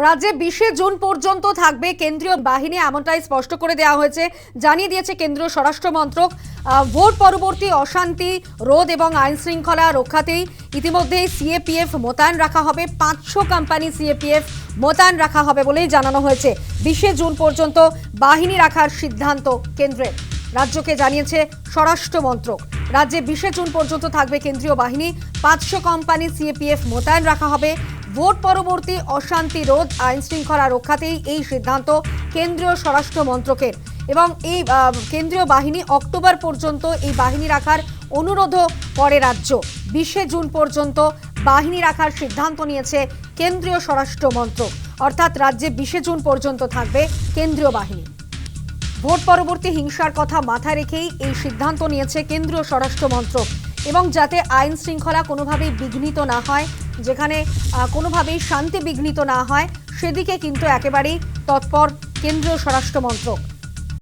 রাজ্যে 20শে জুন পর্যন্ত থাকবে কেন্দ্রীয় বাহিনী, এমনটাই স্পষ্ট করে দেওয়া হয়েছে। জানিয়ে দিয়েছে কেন্দ্রীয় স্বরাষ্ট্র মন্ত্রক। ভোট পরবর্তী অশান্তি রোধ এবং আইন শৃঙ্খলা রক্ষাতেই ইতিমধ্যেই সিএপিএফ মোতায়েন রাখা হবে। 500 কোম্পানি সিএপিএফ মোতায়েন রাখা হবে বলেই জানানো হয়েছে। 20শে জুন পর্যন্ত বাহিনী রাখার সিদ্ধান্ত কেন্দ্রের, রাজ্যকে জানিয়েছে স্বরাষ্ট্র মন্ত্রক। রাজ্যে 20শে জুন পর্যন্ত থাকবে কেন্দ্রীয় বাহিনী, 500 কোম্পানি সিএপিএফ মোতায়েন রাখা হবে। ভোট পরবর্তী অশান্তি রোধ আইন শৃঙ্খলা রক্ষাতেই এই সিদ্ধান্ত কেন্দ্রীয় স্বরাষ্ট্র মন্ত্রকের। এবং এই কেন্দ্রীয় বাহিনী অক্টোবর পর্যন্ত এই বাহিনী রাখার অনুরোধও করে রাজ্য। 20শে জুন পর্যন্ত বাহিনী রাখার সিদ্ধান্ত নিয়েছে কেন্দ্রীয় স্বরাষ্ট্র মন্ত্রক, অর্থাৎ রাজ্যে 20শে জুন পর্যন্ত থাকবে কেন্দ্রীয় বাহিনী। ভোট পরবর্তী হিংসার কথা মাথায় রেখেই এই সিদ্ধান্ত নিয়েছে কেন্দ্রীয় স্বরাষ্ট্র মন্ত্রক। এবং যাতে আইন শৃঙ্খলা কোনোভাবেই বিঘ্নিত না হয়, যেখানে কোনোভাবেই শান্তি বিঘ্নিত না হয়, সেদিকে কিন্তু একেবারেই তৎপর কেন্দ্রীয় স্বরাষ্ট্র মন্ত্রক।